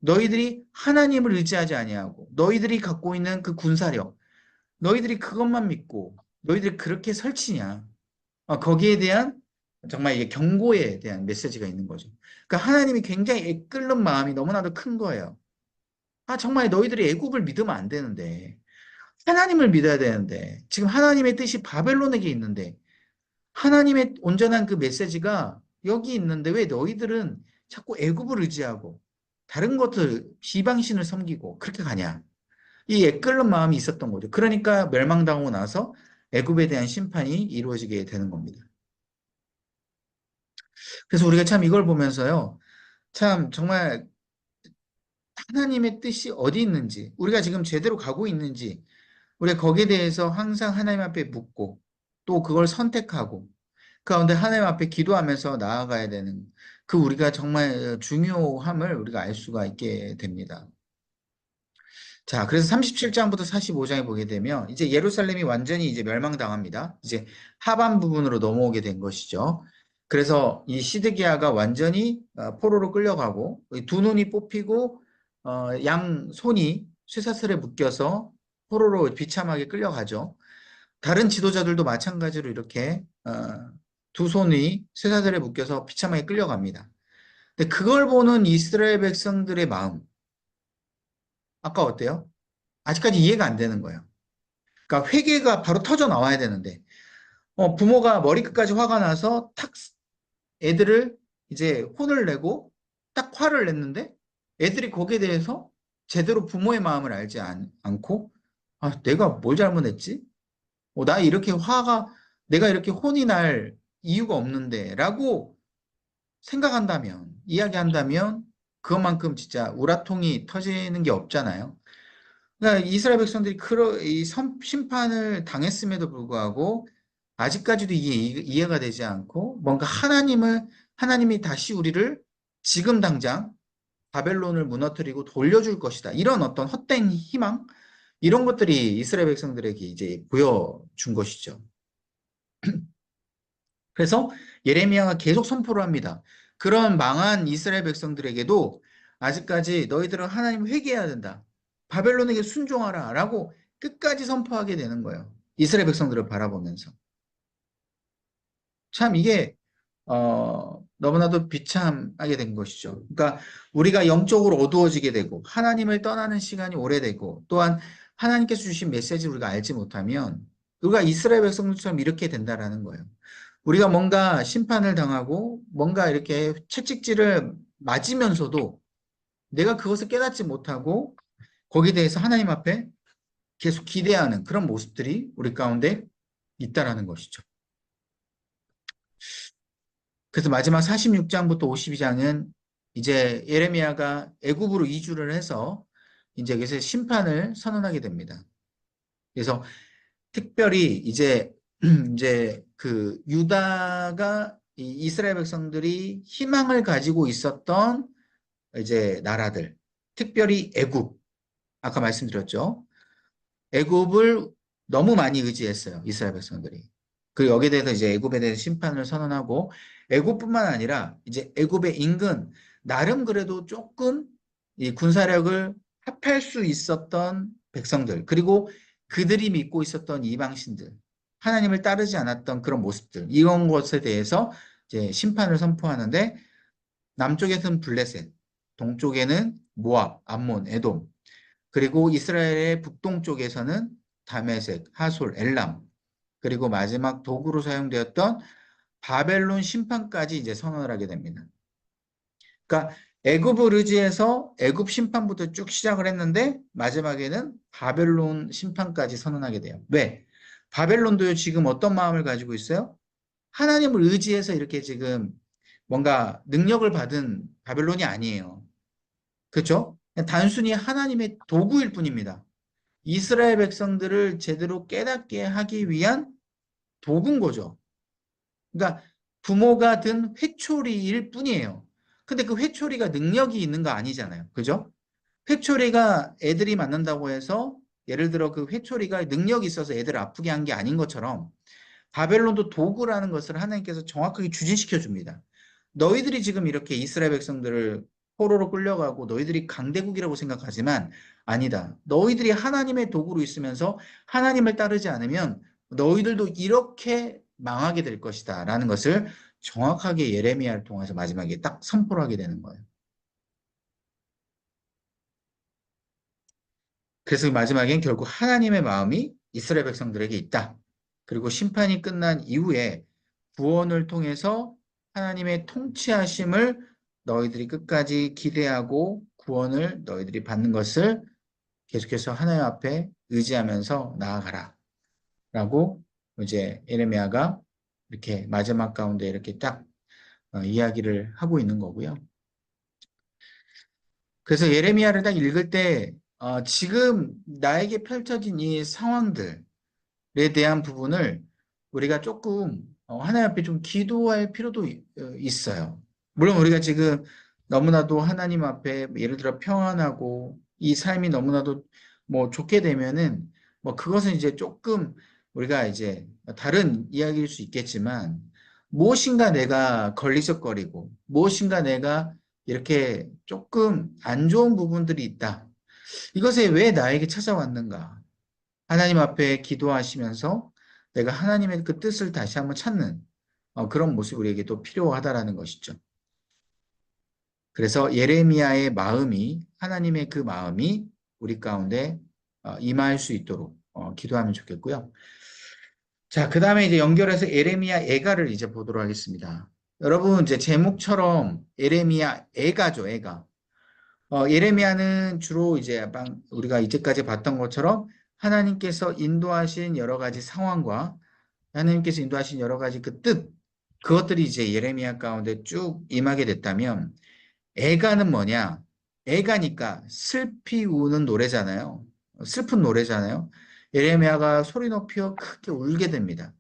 너희들이 하나님을 의지하지 아니하고 너희들이 갖고 있는 그 군사력 너희들이 그것만 믿고 너희들이 그렇게 설치냐. 거기에 대한 정말 이게 경고에 대한 메시지가 있는 거죠. 그러니까 하나님이 굉장히 애끓는 마음이 너무나도 큰 거예요. 정말 너희들이 애굽을 믿으면 안 되는데 하나님을 믿어야 되는데 지금 하나님의 뜻이 바벨론에게 있는데 하나님의 온전한 그 메시지가 여기 있는데 왜 너희들은 자꾸 애굽을 의지하고 다른 것들 비방신을 섬기고 그렇게 가냐. 이 애끓는 마음이 있었던 거죠. 그러니까 멸망당하고 나서 애굽에 대한 심판이 이루어지게 되는 겁니다. 그래서 우리가 참 이걸 보면서요. 참 정말 하나님의 뜻이 어디 있는지, 우리가 지금 제대로 가고 있는지, 우리가 거기에 대해서 항상 하나님 앞에 묻고 또 그걸 선택하고 그 가운데 하나님 앞에 기도하면서 나아가야 되는 그 우리가 정말 중요함을 우리가 알 수가 있게 됩니다. 자, 그래서 37장부터 45장에 보게 되면 이제 예루살렘이 완전히 이제 멸망당합니다. 이제 하반 부분으로 넘어오게 된 것이죠. 그래서 이 시드기야가 완전히 포로로 끌려가고 두 눈이 뽑히고 양 손이 쇠사슬에 묶여서 포로로 비참하게 끌려가죠. 다른 지도자들도 마찬가지로 이렇게 두 손이 쇠사슬에 묶여서 비참하게 끌려갑니다. 근데 그걸 보는 이스라엘 백성들의 마음, 아까 어때요? 아직까지 이해가 안 되는 거예요. 그러니까 회개가 바로 터져 나와야 되는데 부모가 머리끝까지 화가 나서 탁 애들을 이제 혼을 내고 딱 화를 냈는데 애들이 거기에 대해서 제대로 부모의 마음을 알지 않고 내가 뭘 잘못했지? 나 이렇게 내가 이렇게 혼이 날 이유가 없는데 라고 생각한다면 이야기한다면 그것만큼 진짜 우라통이 터지는 게 없잖아요. 그러니까 이스라엘 백성들이 이 심판을 당했음에도 불구하고 아직까지도 이해가 되지 않고 뭔가 하나님이 다시 우리를 지금 당장 바벨론을 무너뜨리고 돌려줄 것이다. 이런 어떤 헛된 희망 이런 것들이 이스라엘 백성들에게 이제 보여준 것이죠. 그래서 예레미야가 계속 선포를 합니다. 그런 망한 이스라엘 백성들에게도 아직까지 너희들은 하나님 회개해야 된다. 바벨론에게 순종하라 라고 끝까지 선포하게 되는 거예요. 이스라엘 백성들을 바라보면서. 참 이게 너무나도 비참하게 된 것이죠. 그러니까 우리가 영적으로 어두워지게 되고 하나님을 떠나는 시간이 오래되고 또한 하나님께서 주신 메시지를 우리가 알지 못하면 우리가 이스라엘 백성들처럼 이렇게 된다라는 거예요. 우리가 뭔가 심판을 당하고 뭔가 이렇게 채찍질을 맞으면서도 내가 그것을 깨닫지 못하고 거기에 대해서 하나님 앞에 계속 기대하는 그런 모습들이 우리 가운데 있다라는 것이죠. 그래서 마지막 46장부터 52장은 이제 예레미야가 애굽으로 이주를 해서 이제 여기서 심판을 선언하게 됩니다. 그래서 특별히 이제 이제 그 유다가 이스라엘 백성들이 희망을 가지고 있었던 이제 나라들, 특별히 애굽, 아까 말씀드렸죠. 애굽을 너무 많이 의지했어요. 이스라엘 백성들이. 그 여기에 대해서 이제 애굽에 대해서 심판을 선언하고 애굽뿐만 아니라 이제 애굽의 인근 나름 그래도 조금 이 군사력을 합할 수 있었던 백성들 그리고 그들이 믿고 있었던 이방신들 하나님을 따르지 않았던 그런 모습들 이런 것에 대해서 이제 심판을 선포하는데 남쪽에서는 블레셋, 동쪽에는 모압, 암몬, 에돔 그리고 이스라엘의 북동쪽에서는 다메섹, 하솔, 엘람, 그리고 마지막 도구로 사용되었던 바벨론 심판까지 이제 선언을 하게 됩니다. 그러니까 애굽을 의지해서 애굽 심판부터 쭉 시작을 했는데 마지막에는 바벨론 심판까지 선언하게 돼요. 왜? 바벨론도 지금 어떤 마음을 가지고 있어요? 하나님을 의지해서 이렇게 지금 뭔가 능력을 받은 바벨론이 아니에요. 그렇죠? 단순히 하나님의 도구일 뿐입니다. 이스라엘 백성들을 제대로 깨닫게 하기 위한 도구인 거죠. 그러니까 부모가 든 회초리일 뿐이에요. 근데 그 회초리가 능력이 있는 거 아니잖아요. 그죠? 회초리가 애들이 맞는다고 해서 예를 들어 그 회초리가 능력이 있어서 애들 아프게 한 게 아닌 것처럼 바벨론도 도구라는 것을 하나님께서 정확하게 주진시켜 줍니다. 너희들이 지금 이렇게 이스라엘 백성들을 포로로 끌려가고 너희들이 강대국이라고 생각하지만 아니다. 너희들이 하나님의 도구로 있으면서 하나님을 따르지 않으면 너희들도 이렇게 망하게 될 것이다 라는 것을 정확하게 예레미야를 통해서 마지막에 딱 선포를 하게 되는 거예요. 그래서 마지막엔 결국 하나님의 마음이 이스라엘 백성들에게 있다. 그리고 심판이 끝난 이후에 구원을 통해서 하나님의 통치하심을 너희들이 끝까지 기대하고 구원을 너희들이 받는 것을 계속해서 하나님 앞에 의지하면서 나아가라. 라고 이제 예레미야가 이렇게 마지막 가운데 이렇게 딱 이야기를 하고 있는 거고요. 그래서 예레미야를 딱 읽을 때 지금 나에게 펼쳐진 이 상황들에 대한 부분을 우리가 조금 하나님 앞에 좀 기도할 필요도 있어요. 물론 우리가 지금 너무나도 하나님 앞에 예를 들어 평안하고 이 삶이 너무나도 뭐 좋게 되면은 뭐 그것은 이제 조금 우리가 이제 다른 이야기일 수 있겠지만 무엇인가 내가 걸리적거리고 무엇인가 내가 이렇게 조금 안 좋은 부분들이 있다. 이것에 왜 나에게 찾아왔는가? 하나님 앞에 기도하시면서 내가 하나님의 그 뜻을 다시 한번 찾는 그런 모습이 우리에게 또 필요하다라는 것이죠. 그래서 예레미야의 마음이 하나님의 그 마음이 우리 가운데 임할 수 있도록 기도하면 좋겠고요. 자, 그 다음에 이제 연결해서 예레미야 애가를 이제 보도록 하겠습니다. 여러분 이제 제목처럼 예레미야 애가죠, 애가. 예레미야는 주로 이제 우리가 이제까지 봤던 것처럼 하나님께서 인도하신 여러 가지 상황과 하나님께서 인도하신 여러 가지 그 뜻, 그것들이 이제 예레미야 가운데 쭉 임하게 됐다면 애가는 뭐냐? 애가니까 슬피 우는 노래잖아요. 슬픈 노래잖아요. 예레미야가 소리 높여 크게 울게 됩니다.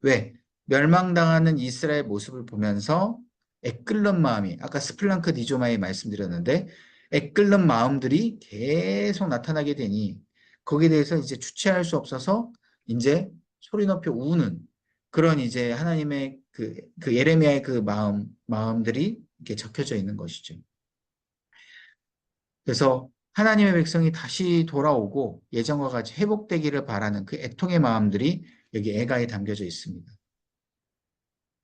왜? 멸망당하는 이스라엘 모습을 보면서 애끓는 마음이 아까 스플랑크 니조마에 말씀드렸는데 애끓는 마음들이 계속 나타나게 되니 거기에 대해서 이제 주체할 수 없어서 이제 소리 높여 우는 그런 이제 하나님의 그 예레미야의 그 마음들이 이렇게 적혀져 있는 것이죠. 그래서 하나님의 백성이 다시 돌아오고 예전과 같이 회복되기를 바라는 그 애통의 마음들이 여기 애가에 담겨져 있습니다.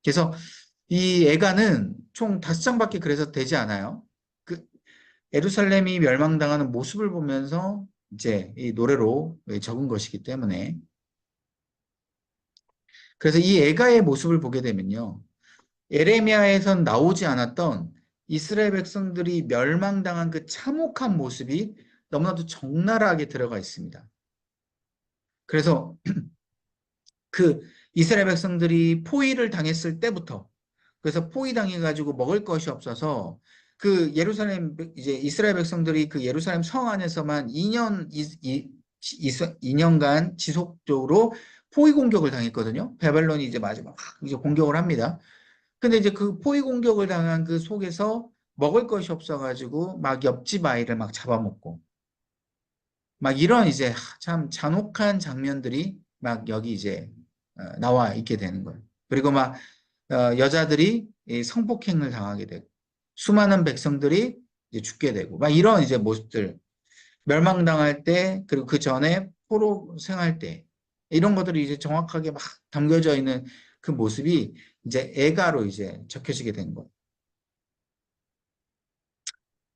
그래서 이 애가는 총 5장밖에 그래서 되지 않아요. 그 예루살렘이 멸망당하는 모습을 보면서 이제 이 노래로 적은 것이기 때문에 그래서 이 애가의 모습을 보게 되면요. 에레미야에선 나오지 않았던 이스라엘 백성들이 멸망당한 그 참혹한 모습이 너무나도 적나라하게 들어가 있습니다. 그래서 그 이스라엘 백성들이 포위를 당했을 때부터 그래서 포위당해가지고 먹을 것이 없어서 그 예루살렘 이제 이스라엘 백성들이 그 예루살렘 성 안에서만 2년간 지속적으로 포위 공격을 당했거든요. 바벨론이 이제 마지막 막 이제 공격을 합니다. 근데 이제 그 포위 공격을 당한 그 속에서 먹을 것이 없어가지고 막 옆집 아이를 막 잡아먹고 막 이런 이제 참 잔혹한 장면들이 막 여기 이제 나와 있게 되는 거예요. 그리고 막 여자들이 이 성폭행을 당하게 되고 수많은 백성들이 이제 죽게 되고 막 이런 이제 모습들 멸망당할 때 그리고 그 전에 포로 생활 때 이런 것들이 이제 정확하게 막 담겨져 있는 그 모습이 이제 애가로 이제 적혀지게 된 거예요.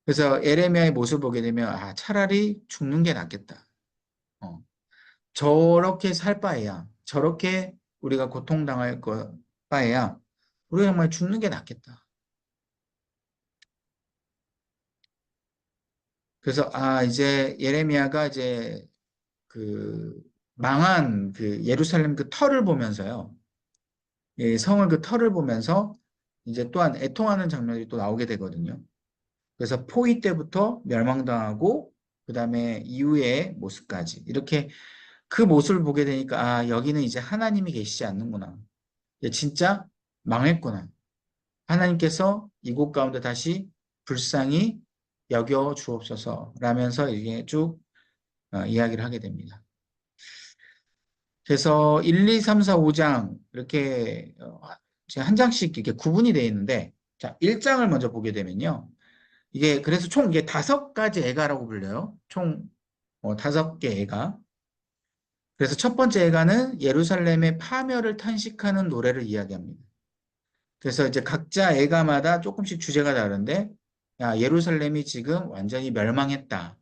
그래서 에레미야의 모습을 보게 되면 아 차라리 죽는 게 낫겠다. 어, 저렇게 살 바에야 저렇게 우리가 고통당할 거 바에야 우리가 정말 죽는 게 낫겠다. 그래서 아 이제 예레미야가 이제 그 망한 그 예루살렘 그 터를 보면서요. 예, 성을 그 터를 보면서 이제 또한 애통하는 장면이 또 나오게 되거든요. 그래서 포위 때부터 멸망당하고 그다음에 이후의 모습까지 이렇게 그 모습을 보게 되니까 아 여기는 이제 하나님이 계시지 않는구나. 진짜 망했구나. 하나님께서 이곳 가운데 다시 불쌍히 여겨 주옵소서 라면서 이게 쭉 이야기를 하게 됩니다. 그래서 1, 2, 3, 4, 5장 이렇게 한 장씩 이렇게 구분이 되어 있는데 자, 1장을 먼저 보게 되면요. 이게 그래서 총 이게 5가지 애가라고 불려요. 총 5개 애가. 그래서 첫 번째 애가는 예루살렘의 파멸을 탄식하는 노래를 이야기합니다. 그래서 이제 각자 애가마다 조금씩 주제가 다른데 야, 예루살렘이 지금 완전히 멸망했다.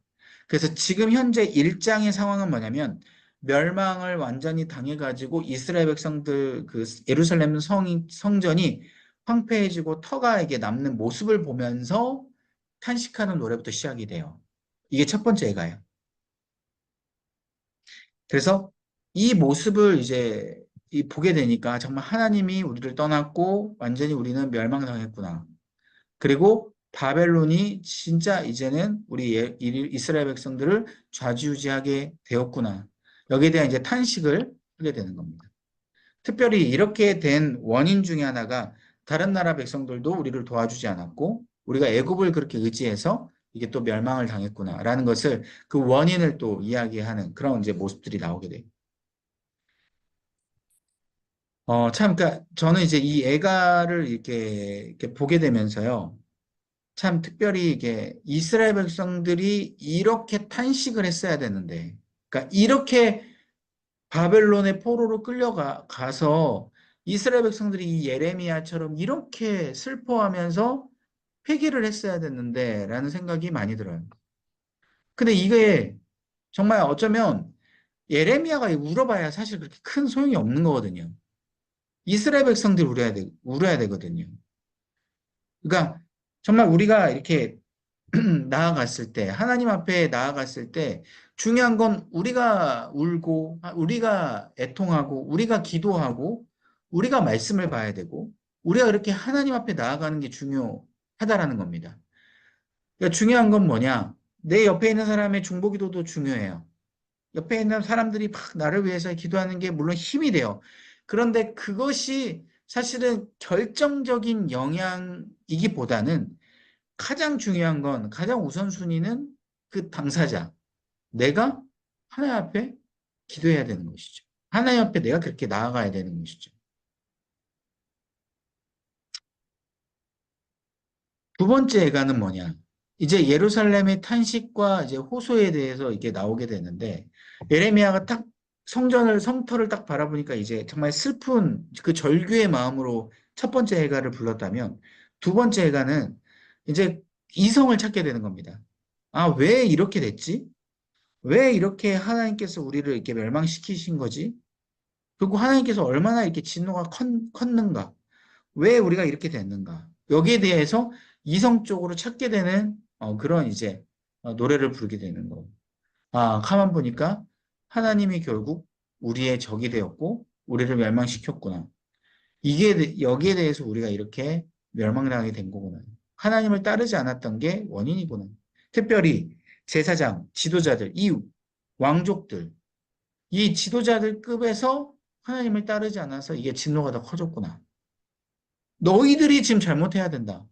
그래서 지금 현재 1장의 상황은 뭐냐면 멸망을 완전히 당해가지고 이스라엘 백성들 그 예루살렘 성전이 황폐해지고 터가 이게 남는 모습을 보면서 탄식하는 노래부터 시작이 돼요. 이게 첫 번째 애가예요. 그래서 이 모습을 이제 보게 되니까 정말 하나님이 우리를 떠났고 완전히 우리는 멸망당했구나. 그리고 바벨론이 진짜 이제는 우리 이스라엘 백성들을 좌지우지하게 되었구나. 여기에 대한 이제 탄식을 하게 되는 겁니다. 특별히 이렇게 된 원인 중에 하나가 다른 나라 백성들도 우리를 도와주지 않았고 우리가 애굽을 그렇게 의지해서 이게 또 멸망을 당했구나라는 것을 그 원인을 또 이야기하는 그런 이제 모습들이 나오게 돼요. 참, 그러니까 저는 이제 이 애가를 이렇게 보게 되면서요. 참 특별히 이게 이스라엘 백성들이 이렇게 탄식을 했어야 되는데, 그러니까 이렇게 바벨론의 포로로 가서 이스라엘 백성들이 이 예레미야처럼 이렇게 슬퍼하면서 회개를 했어야 됐는데, 라는 생각이 많이 들어요. 근데 이게 정말 어쩌면 예레미야가 울어봐야 사실 그렇게 큰 소용이 없는 거거든요. 이스라엘 백성들이 울어야 되거든요. 그러니까 정말 우리가 이렇게 나아갔을 때, 하나님 앞에 나아갔을 때 중요한 건 우리가 울고, 우리가 애통하고, 우리가 기도하고, 우리가 말씀을 봐야 되고, 우리가 이렇게 하나님 앞에 나아가는 게 중요하다라는 겁니다. 그러니까 중요한 건 뭐냐? 내 옆에 있는 사람의 중보기도도 중요해요. 옆에 있는 사람들이 막 나를 위해서 기도하는 게 물론 힘이 돼요. 그런데 그것이 사실은 결정적인 영향이기보다는 가장 중요한 건 가장 우선순위는 그 당사자. 내가 하나님 앞에 기도해야 되는 것이죠. 하나님 앞에 내가 그렇게 나아가야 되는 것이죠. 두 번째 애가는 뭐냐? 이제 예루살렘의 탄식과 이제 호소에 대해서 이게 나오게 되는데 예레미야가 딱 성터를 딱 바라보니까 이제 정말 슬픈 그 절규의 마음으로 첫 번째 애가를 불렀다면 두 번째 애가는 이제 이성을 찾게 되는 겁니다. 아, 왜 이렇게 됐지? 왜 이렇게 하나님께서 우리를 이렇게 멸망시키신 거지? 그리고 하나님께서 얼마나 이렇게 진노가 컸는가? 왜 우리가 이렇게 됐는가? 여기에 대해서 이성적으로 찾게 되는 그런 이제 노래를 부르게 되는 거. 아, 가만 보니까 하나님이 결국 우리의 적이 되었고 우리를 멸망시켰구나. 여기에 대해서 우리가 이렇게 멸망당하게 된 거구나. 하나님을 따르지 않았던 게 원인이구나. 특별히 제사장, 지도자들, 왕족들, 이 지도자들 급에서 하나님을 따르지 않아서 이게 진노가 더 커졌구나. 너희들이 지금 잘못해야 된다.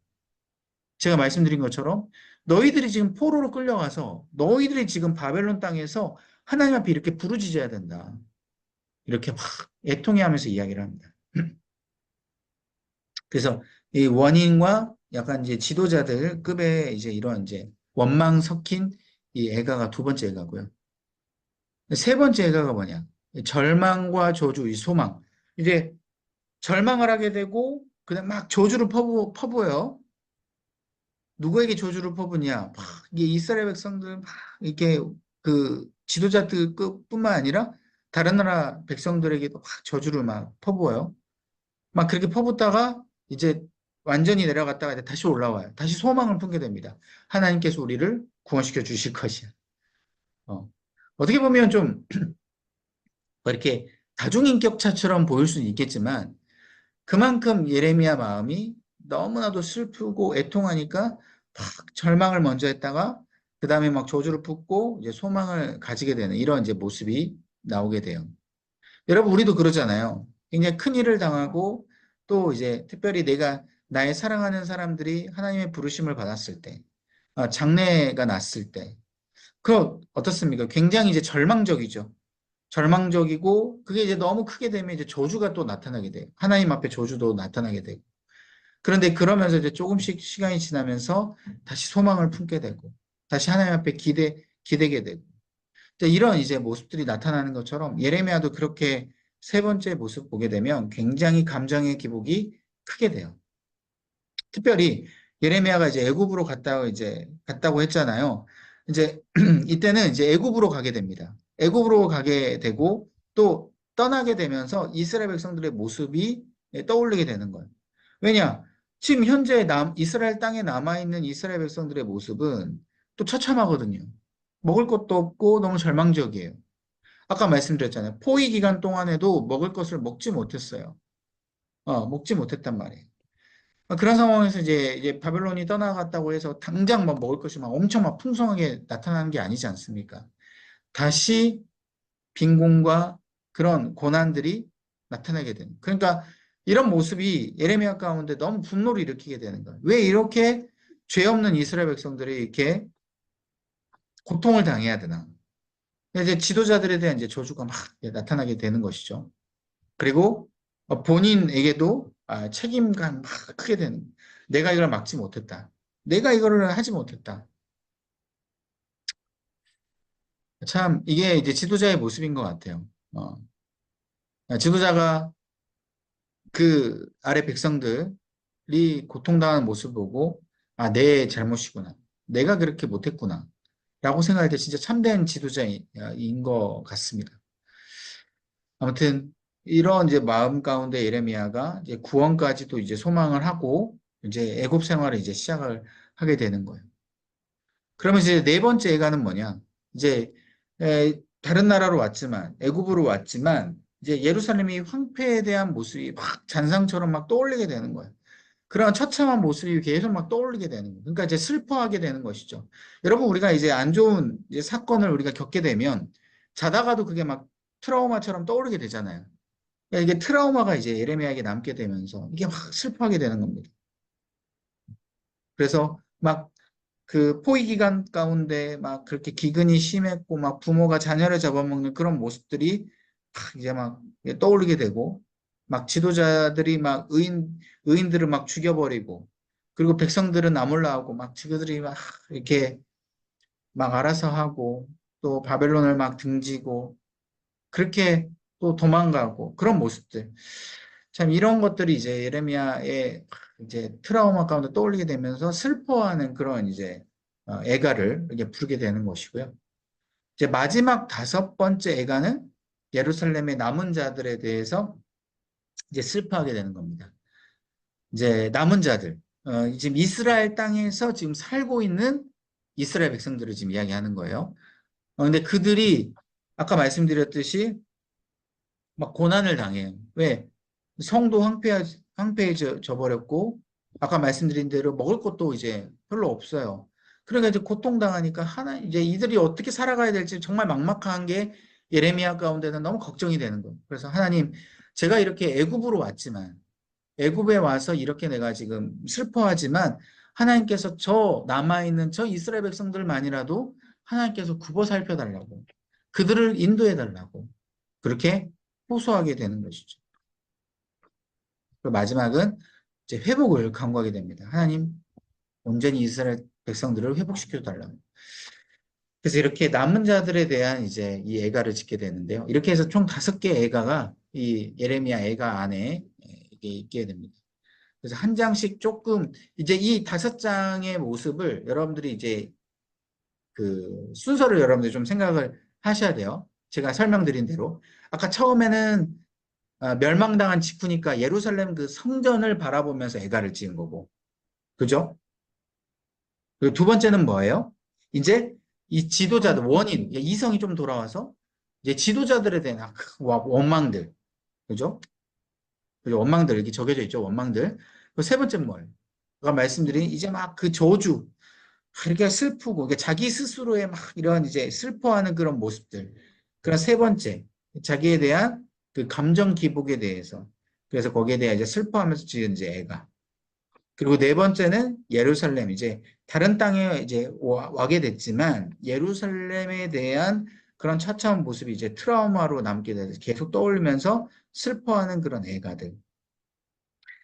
제가 말씀드린 것처럼 너희들이 지금 포로로 끌려가서 너희들이 지금 바벨론 땅에서 하나님 앞에 이렇게 부르짖어야 된다. 이렇게 막 애통해하면서 이야기를 합니다. 그래서 이 원인과 약간 이제 지도자들 급의 이제 이런 이제 원망 섞인 이 애가가 두 번째 애가고요. 세 번째 애가가 뭐냐? 절망과 저주, 이 소망. 이제 절망을 하게 되고 그냥 막 저주를 퍼부어요. 누구에게 저주를 퍼부냐? 막 이게 이스라엘 백성들 막 이렇게 그 지도자들 뿐만 아니라 다른 나라 백성들에게도 막 저주를 막 퍼부어요. 막 그렇게 퍼붓다가 이제 완전히 내려갔다가 이제 다시 올라와요. 다시 소망을 품게 됩니다. 하나님께서 우리를 구원시켜 주실 것이야. 어. 어떻게 보면 좀 이렇게 다중인격차처럼 보일 수는 있겠지만 그만큼 예레미야 마음이 너무나도 슬프고 애통하니까 막 절망을 먼저 했다가 그 다음에 막 저주를 품고 이제 소망을 가지게 되는 이런 이제 모습이 나오게 돼요. 여러분 우리도 그러잖아요. 굉장히 큰 일을 당하고 또 이제 특별히 내가 나의 사랑하는 사람들이 하나님의 부르심을 받았을 때, 장래가 났을 때, 그 어떻습니까? 굉장히 이제 절망적이죠. 절망적이고 그게 이제 너무 크게 되면 이제 저주가 또 나타나게 돼요. 하나님 앞에 저주도 나타나게 되고. 그런데 그러면서 이제 조금씩 시간이 지나면서 다시 소망을 품게 되고, 다시 하나님 앞에 기대게 되고. 이런 이제 모습들이 나타나는 것처럼 예레미야도 그렇게 세 번째 모습 보게 되면 굉장히 감정의 기복이 크게 돼요. 특별히 예레미야가 이제 애굽으로 갔다고 했잖아요. 이제 이때는 이제 애굽으로 가게 됩니다. 애굽으로 가게 되고 또 떠나게 되면서 이스라엘 백성들의 모습이 떠올리게 되는 거예요. 왜냐? 지금 현재 이스라엘 땅에 남아있는 이스라엘 백성들의 모습은 또 처참하거든요. 먹을 것도 없고 너무 절망적이에요. 아까 말씀드렸잖아요. 포위 기간 동안에도 먹을 것을 먹지 못했어요. 먹지 못했단 말이에요. 그런 상황에서 이제 바벨론이 떠나갔다고 해서 당장 막 먹을 것이 막 엄청 막 풍성하게 나타나는 게 아니지 않습니까? 다시 빈곤과 그런 고난들이 나타나게 되는. 그러니까 이런 모습이 예레미야 가운데 너무 분노를 일으키게 되는 거예요. 왜 이렇게 죄 없는 이스라엘 백성들이 이렇게 고통을 당해야 되나? 이제 지도자들에 대한 이제 저주가 막 나타나게 되는 것이죠. 그리고 본인에게도 책임감 막 크게 되는. 내가 이걸 막지 못했다. 내가 이거를 하지 못했다. 참 이게 이제 지도자의 모습인 것 같아요. 지도자가 그 아래 백성들이 고통당하는 모습을 보고 내 잘못이구나. 내가 그렇게 못했구나. 라고 생각할 때 진짜 참된 지도자인 것 같습니다. 아무튼 이런 이제 마음 가운데 예레미야가 이제 구원까지도 이제 소망을 하고 이제 애굽 생활을 이제 시작을 하게 되는 거예요. 그러면 이제 네 번째 애가는 뭐냐? 이제 다른 나라로 왔지만 애굽으로 왔지만 이제 예루살렘이 황폐에 대한 모습이 막 잔상처럼 막 떠올리게 되는 거예요. 그런 처참한 모습이 계속 막 떠올리게 되는 거예요. 그러니까 이제 슬퍼하게 되는 것이죠. 여러분 우리가 이제 안 좋은 이제 사건을 우리가 겪게 되면 자다가도 그게 막 트라우마처럼 떠오르게 되잖아요. 그러니까 이게 트라우마가 이제 예레미야에게 남게 되면서 이게 막 슬퍼하게 되는 겁니다. 그래서 막 그 포위 기간 가운데 막 그렇게 기근이 심했고 막 부모가 자녀를 잡아먹는 그런 모습들이 막 이제 막 떠올리게 되고 막 지도자들이 막 의인들을 막 죽여버리고 그리고 백성들은 나몰라하고 막 지그들이 막 이렇게 막 알아서 하고 또 바벨론을 막 등지고 그렇게 또 도망가고 그런 모습들. 참 이런 것들이 이제 예레미야의 이제 트라우마 가운데 떠올리게 되면서 슬퍼하는 그런 이제 애가를 이렇게 부르게 되는 것이고요. 이제 마지막 다섯 번째 애가는 예루살렘의 남은 자들에 대해서 이제 슬퍼하게 되는 겁니다. 이제 남은 자들, 지금 이스라엘 땅에서 지금 살고 있는 이스라엘 백성들을 지금 이야기하는 거예요. 근데 그들이 아까 말씀드렸듯이 막 고난을 당해요. 왜? 성도 황폐해져 버렸고, 아까 말씀드린 대로 먹을 것도 이제 별로 없어요. 그러니까 이제 고통당하니까 이제 이들이 어떻게 살아가야 될지 정말 막막한 게 예레미야 가운데는 너무 걱정이 되는 거예요. 그래서 하나님, 제가 이렇게 애굽으로 왔지만 애굽에 와서 이렇게 내가 지금 슬퍼하지만 하나님께서 저 남아있는 저 이스라엘 백성들만이라도 하나님께서 굽어 살펴달라고 그들을 인도해 달라고 그렇게 호소하게 되는 것이죠. 그리고 마지막은 이제 회복을 간구하게 됩니다. 하나님 온전히 이스라엘 백성들을 회복시켜 달라고. 그래서 이렇게 남은 자들에 대한 이제 이 애가를 짓게 되는데요. 이렇게 해서 총 5개 애가가 이 예레미야 애가 안에 이게 있게 됩니다. 그래서 한 장씩 조금 이제 이 5장의 모습을 여러분들이 이제 그 순서를 여러분들이 좀 생각을 하셔야 돼요. 제가 설명드린 대로 아까 처음에는 멸망당한 직후니까 예루살렘 그 성전을 바라보면서 애가를 지은 거고, 그죠? 그리고 두 번째는 뭐예요? 이제 이 지도자들 원인 이성이 좀 돌아와서 이제 지도자들에 대한 원망들, 그죠? 그죠? 원망들 이렇게 적혀져 있죠. 원망들. 그리고 세 번째는 뭐예요? 아까 말씀드린 이제 막 그 저주 이렇게 슬프고 자기 스스로의 막 이런 이제 슬퍼하는 그런 모습들. 그런 세 번째 자기에 대한 그 감정 기복에 대해서 그래서 거기에 대해 이제 슬퍼하면서 지은 이제 애가. 그리고 네 번째는 예루살렘 이제 다른 땅에 이제 와게 됐지만 예루살렘에 대한 그런 처참한 모습이 이제 트라우마로 남게 돼서 계속 떠올리면서 슬퍼하는 그런 애가들.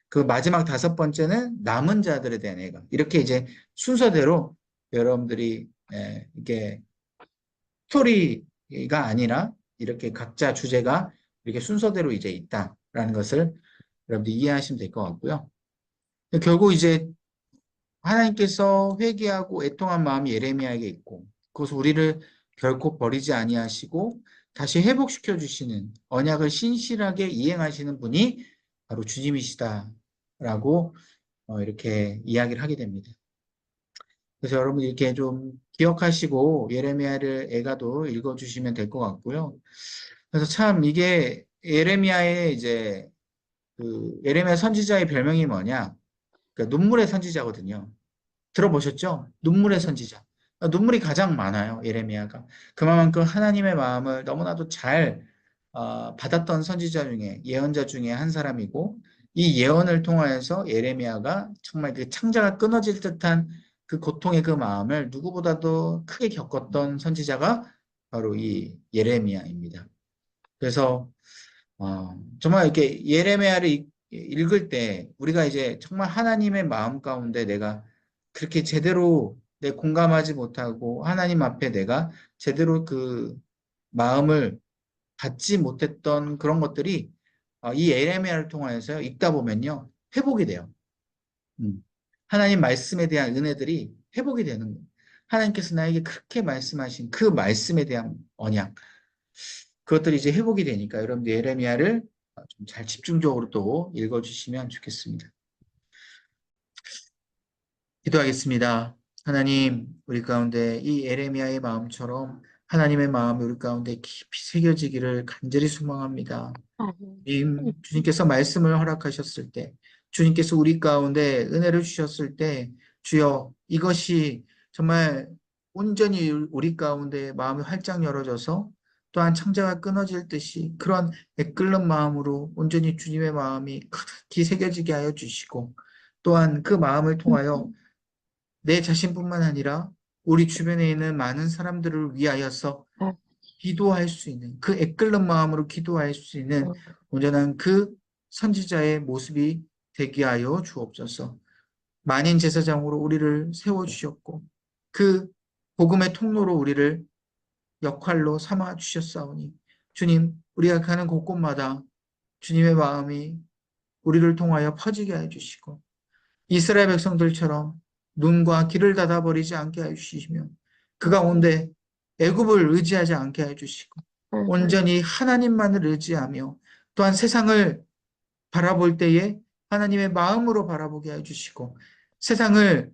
그 마지막 5번째는 남은 자들에 대한 애가. 이렇게 이제 순서대로 여러분들이 이게 스토리가 아니라 이렇게 각자 주제가 이렇게 순서대로 이제 있다라는 것을 여러분들이 이해하시면 될 것 같고요. 결국 이제 하나님께서 회개하고 애통한 마음이 예레미야에게 있고 그것을 우리를 결코 버리지 아니하시고 다시 회복시켜 주시는 언약을 신실하게 이행하시는 분이 바로 주님이시다라고 이렇게 이야기를 하게 됩니다. 그래서 여러분 이렇게 좀 기억하시고 예레미야를 애가도 읽어주시면 될 것 같고요. 그래서 참 이게 예레미야의 이제 그 예레미야 선지자의 별명이 뭐냐? 그러니까 눈물의 선지자거든요. 들어보셨죠? 눈물의 선지자. 눈물이 가장 많아요, 예레미야가. 그만큼 하나님의 마음을 너무나도 잘 받았던 선지자 중에, 예언자 중에 한 사람이고, 이 예언을 통하여서 예레미야가 정말 그 창자가 끊어질 듯한 그 고통의 그 마음을 누구보다도 크게 겪었던 선지자가 바로 이 예레미야입니다. 그래서 정말 이렇게 예레미야를 읽을 때 우리가 이제 정말 하나님의 마음 가운데 내가 그렇게 제대로 내 공감하지 못하고 하나님 앞에 내가 제대로 그 마음을 받지 못했던 그런 것들이 이 예레미야를 통하여서 읽다 보면요 회복이 돼요. 하나님 말씀에 대한 은혜들이 회복이 되는 거예요. 하나님께서 나에게 그렇게 말씀하신 그 말씀에 대한 언약 그것들이 이제 회복이 되니까 여러분들 예레미야를 좀 잘 집중적으로 또 읽어주시면 좋겠습니다. 기도하겠습니다. 하나님, 우리 가운데 이 예레미야의 마음처럼 하나님의 마음이 우리 가운데 깊이 새겨지기를 간절히 소망합니다. 주님께서 말씀을 허락하셨을 때, 주님께서 우리 가운데 은혜를 주셨을 때, 주여 이것이 정말 온전히 우리 가운데 마음이 활짝 열어져서 또한 창자가 끊어질 듯이 그런 애끓는 마음으로 온전히 주님의 마음이 깊이 새겨지게 하여 주시고 또한 그 마음을 통하여 내 자신뿐만 아니라 우리 주변에 있는 많은 사람들을 위하여서 기도할 수 있는 그 애끓는 마음으로 기도할 수 있는 온전한 그 선지자의 모습이 되게 하여 주옵소서. 만인 제사장으로 우리를 세워주셨고 그 복음의 통로로 우리를 역할로 삼아 주셨사오니 주님 우리가 가는 곳곳마다 주님의 마음이 우리를 통하여 퍼지게 해주시고 이스라엘 백성들처럼 눈과 귀를 닫아버리지 않게 해주시며 그 가운데 애굽을 의지하지 않게 해주시고 온전히 하나님만을 의지하며 또한 세상을 바라볼 때에 하나님의 마음으로 바라보게 해주시고 세상을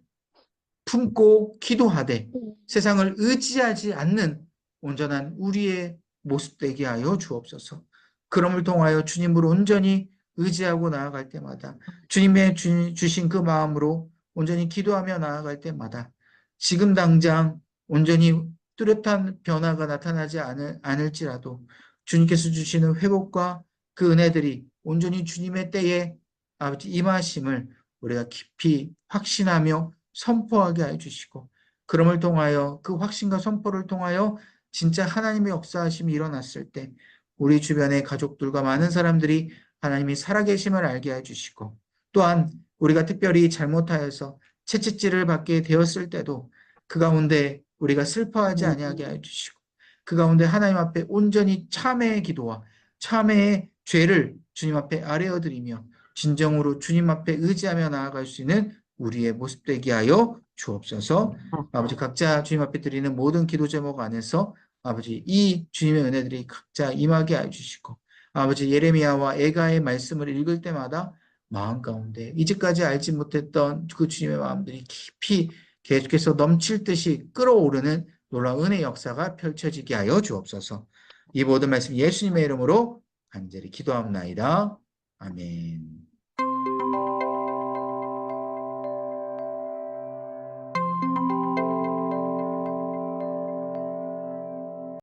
품고 기도하되 세상을 의지하지 않는 온전한 우리의 모습 되게 하여 주옵소서. 그럼을 통하여 주님을 온전히 의지하고 나아갈 때마다 주님의 주신 그 마음으로 온전히 기도하며 나아갈 때마다 지금 당장 온전히 뚜렷한 변화가 나타나지 않을지라도 주님께서 주시는 회복과 그 은혜들이 온전히 주님의 때에 아버지 임하심을 우리가 깊이 확신하며 선포하게 해주시고, 그럼을 통하여 그 확신과 선포를 통하여 진짜 하나님의 역사하심이 일어났을 때 우리 주변의 가족들과 많은 사람들이 하나님이 살아계심을 알게 해주시고, 또한 우리가 특별히 잘못하여서 채찍질을 받게 되었을 때도 그 가운데 우리가 슬퍼하지 아니하게 해주시고, 그 가운데 하나님 앞에 온전히 참회의 기도와 참회의 죄를 주님 앞에 아뢰어드리며 진정으로 주님 앞에 의지하며 나아갈 수 있는 우리의 모습 되게 하여 주옵소서. 아버지, 각자 주님 앞에 드리는 모든 기도 제목 안에서 아버지 이 주님의 은혜들이 각자 임하게 해주시고, 아버지 예레미야와 에가의 말씀을 읽을 때마다 마음 가운데 이제까지 알지 못했던 그 주님의 마음들이 깊이 계속해서 넘칠 듯이 끓어오르는 놀라운 은혜 역사가 펼쳐지게 하여 주옵소서. 이 모든 말씀 예수님의 이름으로 간절히 기도합나이다. 아멘.